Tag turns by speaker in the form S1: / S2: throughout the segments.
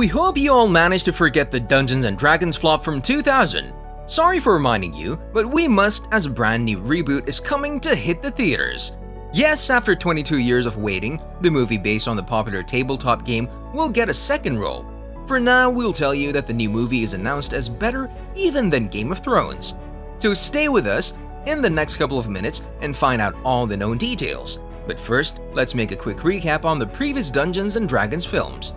S1: We hope you all managed to forget the Dungeons & Dragons flop from 2000. Sorry for reminding you, but we must, as a brand new reboot is coming to hit the theaters. Yes, after 22 years of waiting, the movie based on the popular tabletop game will get a second role. For now, we'll tell you that the new movie is announced as better even than Game of Thrones. So stay with us in the next couple of minutes and find out all the known details. But first, let's make a quick recap on the previous Dungeons & Dragons films.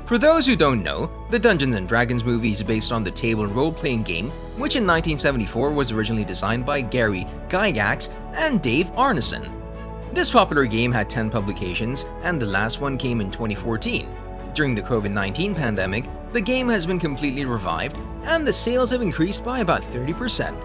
S1: For those who don't know, the Dungeons & Dragons movie is based on the table role-playing game, which in 1974 was originally designed by Gary Gygax and Dave Arneson. This popular game had 10 publications, and the last one came in 2014. During the COVID-19 pandemic, the game has been completely revived, and the sales have increased by about 30%.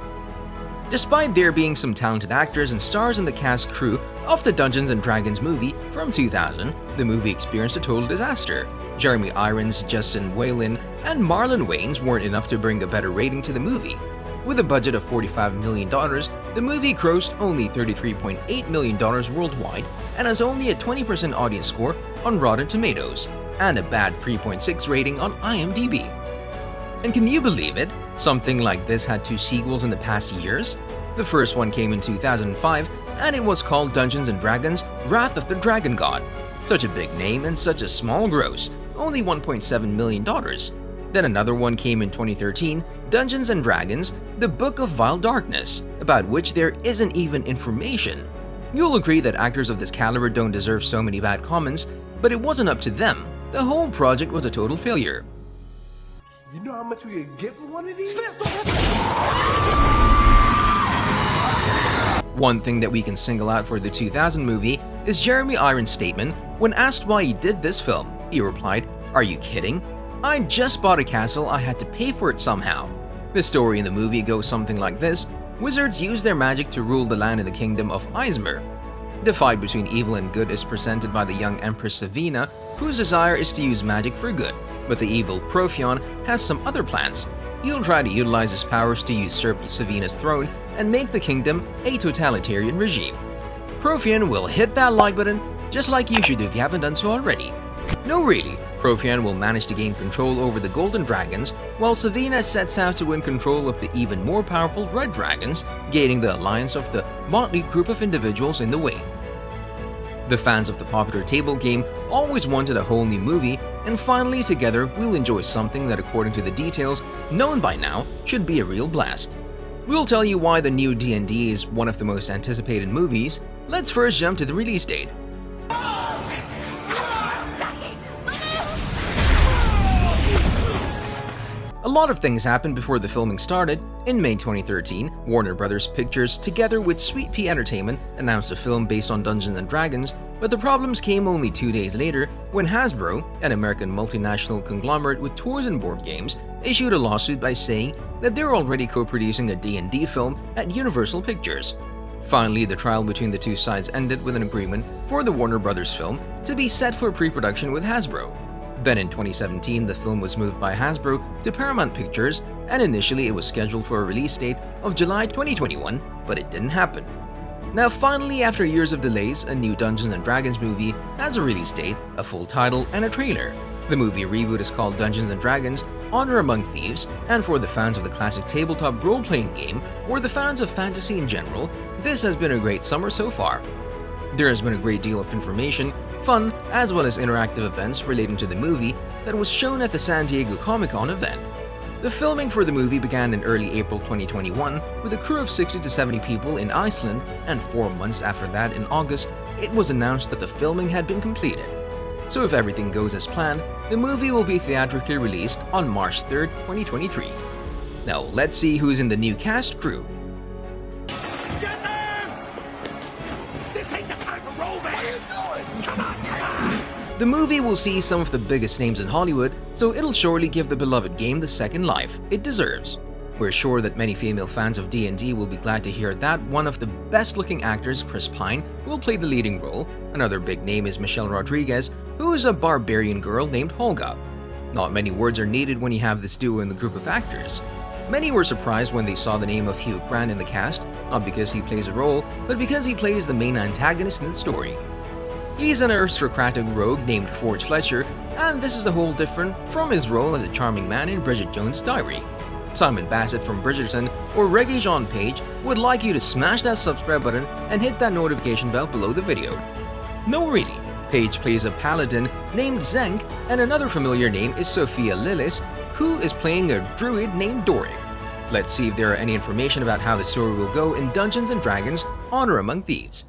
S1: Despite there being some talented actors and stars in the cast crew of the Dungeons & Dragons movie from 2000, the movie experienced a total disaster. Jeremy Irons, Justin Whalen, and Marlon Wayans weren't enough to bring a better rating to the movie. With a budget of $45 million, the movie grossed only $33.8 million worldwide and has only a 20% audience score on Rotten Tomatoes and a bad 3.6 rating on IMDb. And can you believe it? Something like this had 2 sequels in the past years? The first one came in 2005 and it was called Dungeons & Dragons: Wrath of the Dragon God. Such a big name and such a small gross, only $1.7 million. Then another one came in 2013, Dungeons & Dragons: The Book of Vile Darkness, about which there isn't even information. You'll agree that actors of this caliber don't deserve so many bad comments, but it wasn't up to them. The whole project was a total failure.
S2: You know how much we could get for one of these?
S1: One thing that we can single out for the 2000 movie is Jeremy Irons' statement when asked why he did this film. He replied, "Are you kidding? I just bought a castle, I had to pay for it somehow." The story in the movie goes something like this. Wizards use their magic to rule the land in the kingdom of Izmir. The fight between evil and good is presented by the young Empress Savina, whose desire is to use magic for good, but the evil Profion has some other plans. He'll try to utilize his powers to usurp Savina's throne and make the kingdom a totalitarian regime. Profion will hit that like button, just like you should if you haven't done so already. No really, Profion will manage to gain control over the Golden Dragons, while Savina sets out to win control of the even more powerful Red Dragons, gaining the alliance of the motley group of individuals in the way. The fans of the popular table game always wanted a whole new movie, and finally together we'll enjoy something that, according to the details known by now, should be a real blast. We'll tell you why the new D&D is one of the most anticipated movies. Let's first jump to the release date. A lot of things happened before the filming started. In May 2013, Warner Bros. Pictures, together with Sweetpea Entertainment, announced a film based on Dungeons & Dragons, but the problems came only 2 days later when Hasbro, an American multinational conglomerate with toys and board games, issued a lawsuit by saying that they're already co-producing a D&D film at Universal Pictures. Finally, the trial between the two sides ended with an agreement for the Warner Bros. Film to be set for pre-production with Hasbro. Then in 2017, the film was moved by Hasbro to Paramount Pictures, and initially it was scheduled for a release date of July 2021, but it didn't happen. Now finally, after years of delays, a new Dungeons & Dragons movie has a release date, a full title, and a trailer. The movie reboot is called Dungeons & Dragons: Honor Among Thieves, and for the fans of the classic tabletop role-playing game, or the fans of fantasy in general, this has been a great summer so far. There has been a great deal of information, fun, as well as interactive events relating to the movie that was shown at the San Diego Comic-Con event. The filming for the movie began in early April 2021 with a crew of 60 to 70 people in Iceland, and 4 months after that, in August, it was announced that the filming had been completed. So if everything goes as planned, the movie will be theatrically released on March 3rd, 2023. Now let's see who's in the new cast crew.
S2: Get them! This ain't the time for romance! What are you doing? Come on, come on!
S1: The movie will see some of the biggest names in Hollywood, so it'll surely give the beloved game the second life it deserves. We're sure that many female fans of D&D will be glad to hear that one of the best-looking actors, Chris Pine, will play the leading role. Another big name is Michelle Rodriguez, who is a barbarian girl named Holga. Not many words are needed when you have this duo in the group of actors. Many were surprised when they saw the name of Hugh Grant in the cast, not because he plays a role, but because he plays the main antagonist in the story. He's an aristocratic rogue named Forge Fletcher, and this is a whole different from his role as a charming man in Bridget Jones' Diary. Simon Bassett from Bridgerton or Regé-Jean Page would like you to smash that subscribe button and hit that notification bell below the video. No really, Page plays a paladin named Zenk, and another familiar name is Sophia Lillis, who is playing a druid named Doric. Let's see if there are any information about how the story will go in Dungeons & Dragons: Honor Among Thieves.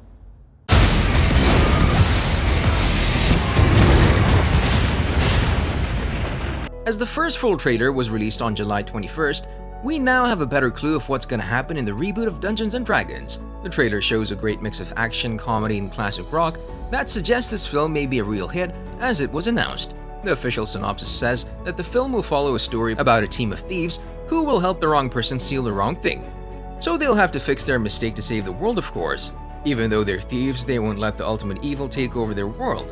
S1: As the first full trailer was released on July 21st, we now have a better clue of what's gonna happen in the reboot of Dungeons & Dragons. The trailer shows a great mix of action, comedy, and classic rock that suggests this film may be a real hit, as it was announced. The official synopsis says that the film will follow a story about a team of thieves who will help the wrong person steal the wrong thing. So they'll have to fix their mistake to save the world, of course. Even though they're thieves, they won't let the ultimate evil take over their world.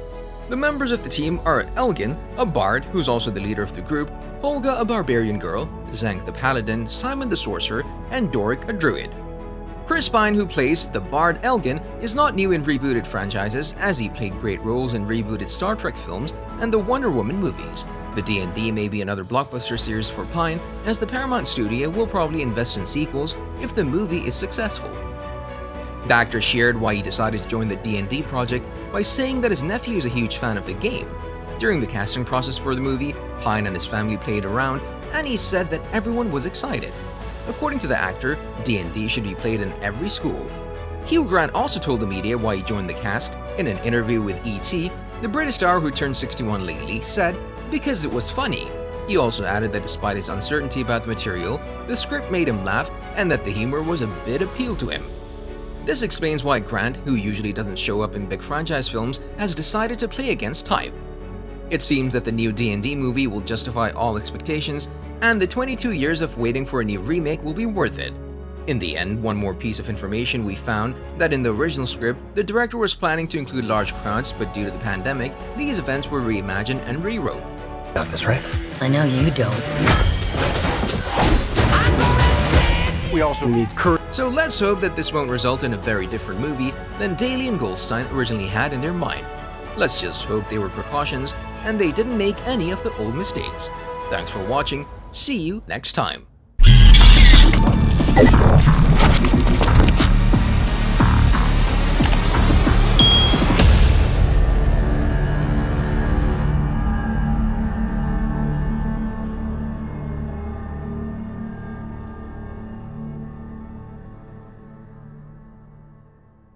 S1: The members of the team are Elgin, a bard who's also the leader of the group, Holga, a barbarian girl, Zenk the paladin, Simon the sorcerer, and Doric, a druid. Chris Pine, who plays the bard Elgin, is not new in rebooted franchises, as he played great roles in rebooted Star Trek films and the Wonder Woman movies. The D&D may be another blockbuster series for Pine, as the Paramount studio will probably invest in sequels if the movie is successful. The actor shared why he decided to join the D&D project by saying that his nephew is a huge fan of the game. During the casting process for the movie, Pine and his family played around, and he said that everyone was excited. According to the actor, D&D should be played in every school. Hugh Grant also told the media why he joined the cast. In an interview with E.T., the British star who turned 61 lately said, "Because it was funny." He also added that despite his uncertainty about the material, the script made him laugh and that the humor was a bit appeal to him. This explains why Grant, who usually doesn't show up in big franchise films, has decided to play against type. It seems that the new D&D movie will justify all expectations, and the 22 years of waiting for a new remake will be worth it. In the end, one more piece of information we found that in the original script, the director was planning to include large crowds, but due to the pandemic, these events were reimagined and rewrote.
S3: Got this right?
S4: I know you don't.
S3: We also need courage.
S1: So let's hope that this won't result in a very different movie than Daley and Goldstein originally had in their mind. Let's just hope they were precautions and they didn't make any of the old mistakes. Thanks for watching. See you next time.